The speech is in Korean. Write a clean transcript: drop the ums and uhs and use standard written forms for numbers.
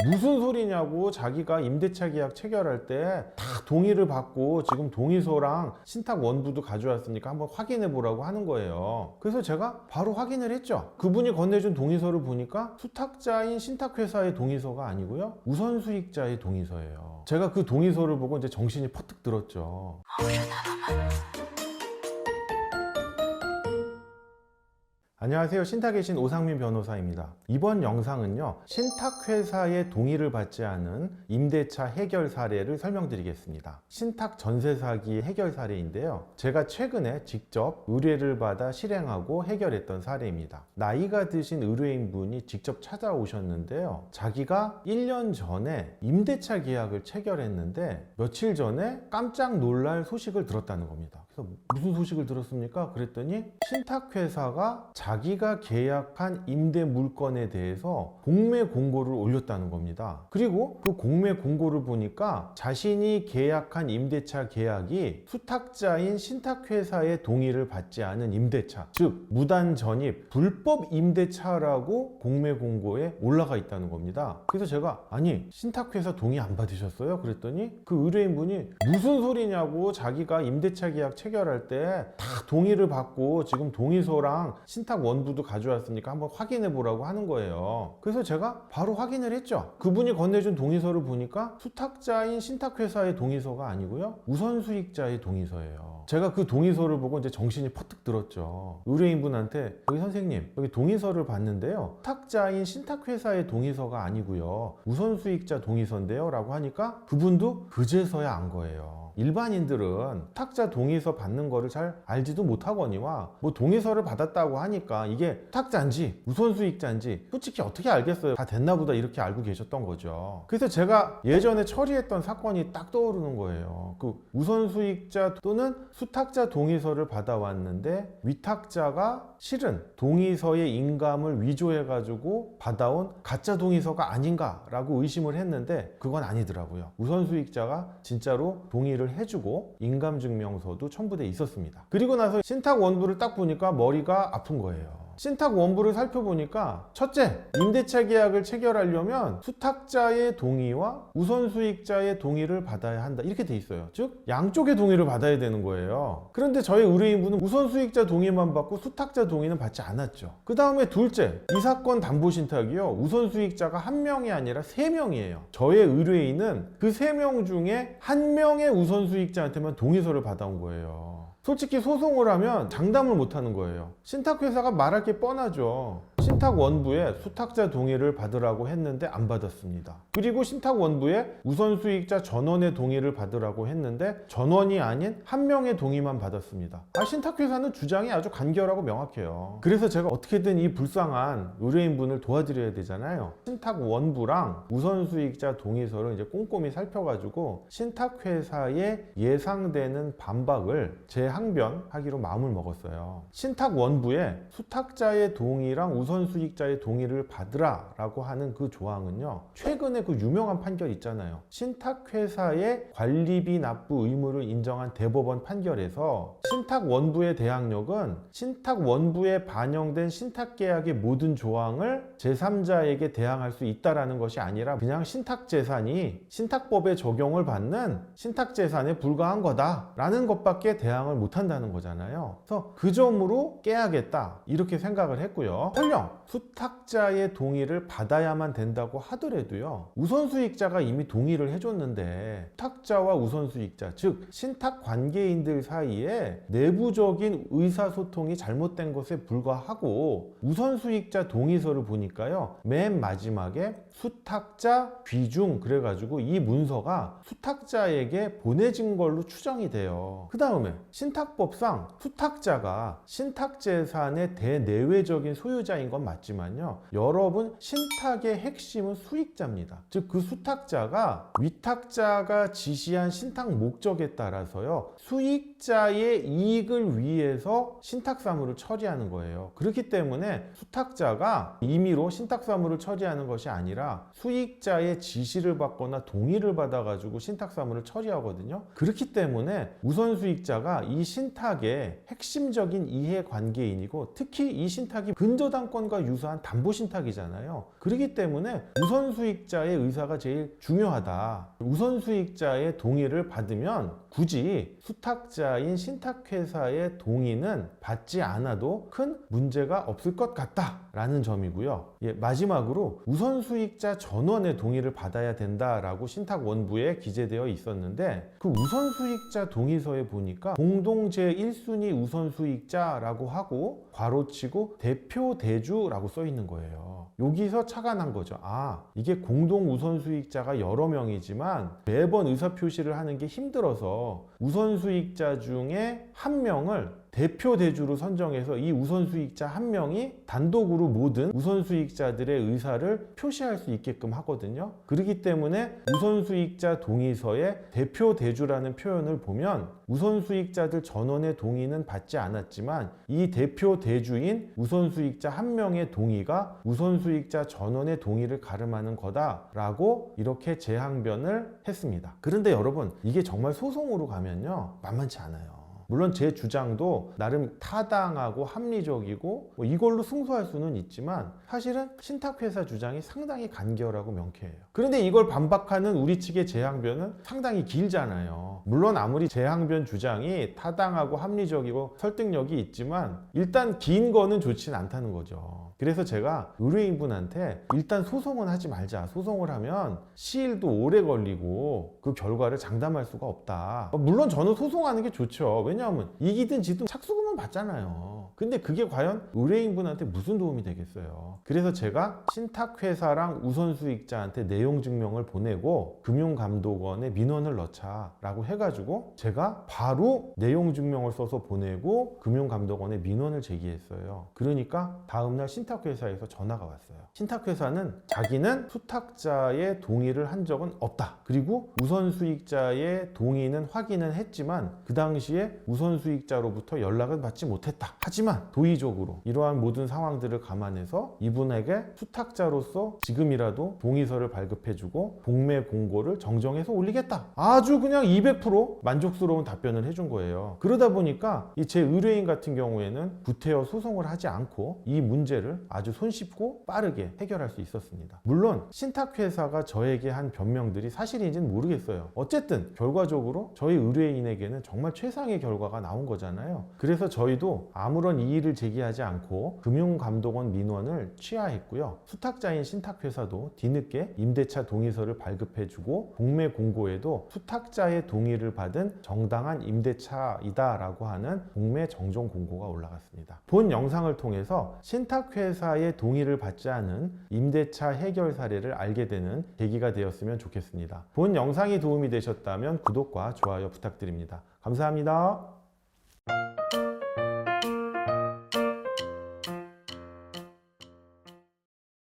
무슨 소리냐고. 자기가 임대차 계약 체결할 때 다 동의를 받고 지금 동의서랑 신탁 원부도 가져왔으니까 한번 확인해 보라고 하는 거예요. 그래서 제가 바로 확인을 했죠. 그분이 건네준 동의서를 보니까 수탁자인 신탁회사의 동의서가 아니고요, 우선수익자의 동의서예요. 제가 그 동의서를 보고 이제 정신이 퍼뜩 들었죠. 안녕하세요. 신탁의 신 오상민 변호사입니다. 이번 영상은요, 신탁회사의 동의를 받지 않은 임대차 해결 사례를 설명드리겠습니다. 신탁 전세 사기 해결 사례인데요, 제가 최근에 직접 의뢰를 받아 실행하고 해결했던 사례입니다. 나이가 드신 의뢰인분이 직접 찾아오셨는데요, 자기가 1년 전에 임대차 계약을 체결했는데 며칠 전에 깜짝 놀랄 소식을 들었다는 겁니다. 그래서 무슨 소식을 들었습니까? 그랬더니 신탁회사가 자기가 계약한 임대 물건에 대해서 공매 공고를 올렸다는 겁니다. 그리고 그 공매 공고를 보니까 자신이 계약한 임대차 계약이 수탁자인 신탁회사의 동의를 받지 않은 임대차, 즉 무단 전입, 불법 임대차라고 공매 공고에 올라가 있다는 겁니다. 그래서 제가 아니 신탁회사 동의 안 받으셨어요? 그랬더니 그 의뢰인분이 무슨 소리냐고. 자기가 임대차 계약 체결할 때 다 동의를 받고 지금 동의서랑 신탁 원부도 가져왔으니까 한번 확인해 보라고 하는 거예요. 그래서 제가 바로 확인을 했죠. 그분이 건네준 동의서를 보니까 수탁자인 신탁회사의 동의서가 아니고요, 우선수익자의 동의서예요. 제가 그 동의서를 보고 이제 정신이 퍼뜩 들었죠. 의뢰인분한테 여기 선생님, 여기 동의서를 봤는데요, 수탁자인 신탁회사의 동의서가 아니고요, 우선수익자 동의서인데요 라고 하니까 그분도 그제서야 안 거예요. 일반인들은 수탁자 동의서 받는 거를 잘 알지도 못하거니와 뭐 동의서를 받았다고 하니까 이게 수탁자인지 우선수익자인지 솔직히 어떻게 알겠어요. 다 됐나 보다 이렇게 알고 계셨던 거죠. 그래서 제가 예전에 처리했던 사건이 딱 떠오르는 거예요. 그 우선수익자 또는 수탁자 동의서를 받아왔는데 위탁자가 실은 동의서의 인감을 위조해가지고 받아온 가짜 동의서가 아닌가라고 의심을 했는데 그건 아니더라고요. 우선수익자가 진짜로 동의를 해주고 인감증명서도 첨부돼 있었습니다. 그리고 나서 신탁 원부를 딱 보니까 머리가 아픈 거예요. 신탁 원부를 살펴보니까 첫째, 임대차 계약을 체결하려면 수탁자의 동의와 우선수익자의 동의를 받아야 한다 이렇게 돼 있어요. 즉 양쪽의 동의를 받아야 되는 거예요. 그런데 저희 의뢰인분은 우선수익자 동의만 받고 수탁자 동의는 받지 않았죠. 그 다음에 둘째, 이 사건 담보신탁이요, 우선수익자가 한 명이 아니라 3명이에요. 저의 의뢰인은 그 3명 중에 한 명의 우선수익자한테만 동의서를 받아온 거예요. 솔직히 소송을 하면 장담을 못 하는 거예요. 신탁회사가 말할 게 뻔하죠. 신탁 원부에 수탁자 동의를 받으라고 했는데 안 받았습니다. 그리고 신탁 원부에 우선수익자 전원의 동의를 받으라고 했는데 전원이 아닌 한 명의 동의만 받았습니다. 신탁회사는 주장이 아주 간결하고 명확해요. 그래서 제가 어떻게든 이 불쌍한 의뢰인분을 도와드려야 되잖아요. 신탁 원부랑 우선수익자 동의서를 이제 꼼꼼히 살펴가지고 신탁회사에 예상되는 반박을 재항변하기로 마음을 먹었어요. 신탁 원부에 수탁자의 동의랑 우선수익자의 동의를 받으라 라고 하는 그 조항은요, 최근에 그 유명한 판결 있잖아요. 신탁회사의 관리비 납부 의무를 인정한 대법원 판결에서 신탁 원부의 대항력은 신탁 원부에 반영된 신탁계약의 모든 조항을 제3자에게 대항할 수 있다라는 것이 아니라 그냥 신탁재산이 신탁법에 적용을 받는 신탁재산에 불과한 거다라는 것밖에 대항을 못한다는 거잖아요. 그래서 그 점으로 깨야겠다 이렇게 생각을 했고요. 설령 수탁자의 동의를 받아야만 된다고 하더라도요, 우선수익자가 이미 동의를 해줬는데 수탁자와 우선수익자, 즉 신탁 관계인들 사이에 내부적인 의사소통이 잘못된 것에 불과하고 우선수익자 동의서를 보니까요, 맨 마지막에 수탁자 귀중 그래가지고 이 문서가 수탁자에게 보내진 걸로 추정이 돼요. 그 다음에 신탁법상 수탁자가 신탁재산의 대내외적인 소유자인 건 맞지만요, 여러분 신탁의 핵심은 수익자입니다. 즉 그 수탁자가 위탁자가 지시한 신탁 목적에 따라서요, 수익자의 이익을 위해서 신탁사무를 처리하는 거예요. 그렇기 때문에 수탁자가 임의로 신탁사무를 처리하는 것이 아니라 아니라 수익자의 지시를 받거나 동의를 받아가지고 신탁사무를 처리하거든요. 그렇기 때문에 우선 수익자가 이 신탁의 핵심적인 이해관계인이고, 특히 이 신탁이 근저당권과 유사한 담보신탁이잖아요. 그렇기 때문에 우선 수익자의 의사가 제일 중요하다. 우선 수익자의 동의를 받으면 굳이 수탁자인 신탁회사의 동의는 받지 않아도 큰 문제가 없을 것 같다라는 점이고요. 마지막으로 우선 수익자 전원의 동의를 받아야 된다라고 신탁 원부에 기재되어 있었는데, 그 우선 수익자 동의서에 보니까 공동 제1순위 우선 수익자라고 하고 괄호치고 대표 대주라고 써 있는 거예요. 여기서 차가 난 거죠. 이게 공동 우선 수익자가 여러 명이지만 매번 의사표시를 하는 게 힘들어서 우선 수익자 중에 한 명을 대표 대주로 선정해서 이 우선 수익자 한 명이 단독으로 모든 우선 수익자들의 의사를 표시할 수 있게끔 하거든요. 그렇기 때문에 우선 수익자 동의서에 대표 대주라는 표현을 보면 우선 수익자들 전원의 동의는 받지 않았지만 이 대표 대주인 우선 수익자 한 명의 동의가 우선 수익자 전원의 동의를 가름하는 거다라고 이렇게 재항변을 했습니다. 그런데 여러분, 이게 정말 소송으로 가면요 만만치 않아요. 물론 제 주장도 나름 타당하고 합리적이고 이걸로 승소할 수는 있지만 사실은 신탁회사 주장이 상당히 간결하고 명쾌해요. 그런데 이걸 반박하는 우리 측의 재항변은 상당히 길잖아요. 물론 아무리 재항변 주장이 타당하고 합리적이고 설득력이 있지만 일단 긴 거는 좋진 않다는 거죠. 그래서 제가 의뢰인분한테 일단 소송은 하지 말자. 소송을 하면 시일도 오래 걸리고 그 결과를 장담할 수가 없다. 물론 저는 소송하는 게 좋죠. 왜냐하면 이기든 지든 착수금은 받잖아요. 근데 그게 과연 의뢰인분한테 무슨 도움이 되겠어요. 그래서 제가 신탁회사랑 우선수익자한테 내용 증명을 보내고 금융감독원에 민원을 넣자라고 해가지고 제가 바로 내용 증명을 써서 보내고 금융감독원에 민원을 제기했어요. 그러니까 다음날 신탁회사에서 전화가 왔어요. 신탁회사는 자기는 수탁자의 동의를 한 적은 없다. 그리고 우선수익자의 동의는 확인은 했지만 그 당시에 우선수익자로부터 연락은 받지 못했다. 하지만 도의적으로 이러한 모든 상황들을 감안해서 이분에게 수탁자로서 지금이라도 동의서를 발급해주고 복매 공고를 정정해서 올리겠다. 아주 그냥 200% 만족스러운 답변을 해준 거예요. 그러다 보니까 제 의뢰인 같은 경우에는 구태여 소송을 하지 않고 이 문제를 아주 손쉽고 빠르게 해결할 수 있었습니다. 물론 신탁회사가 저에게 한 변명들이 사실인지는 모르겠어요. 어쨌든 결과적으로 저희 의뢰인에게는 정말 최상의 결과가 나온 거잖아요. 그래서 저희도 아무런 이의를 제기하지 않고 금융감독원 민원을 취하했고요. 수탁자인 신탁회사도 뒤늦게 임대차 동의서를 발급해주고 복매 공고에도 수탁자의 동의를 받은 정당한 임대차이다라고 하는 복매 정정 공고가 올라갔습니다. 본 영상을 통해서 신탁회사의 동의를 받지 않은 임대차 해결 사례를 알게 되는 계기가 되었으면 좋겠습니다. 본 영상이 도움이 되셨다면 구독과 좋아요 부탁드립니다. 감사합니다.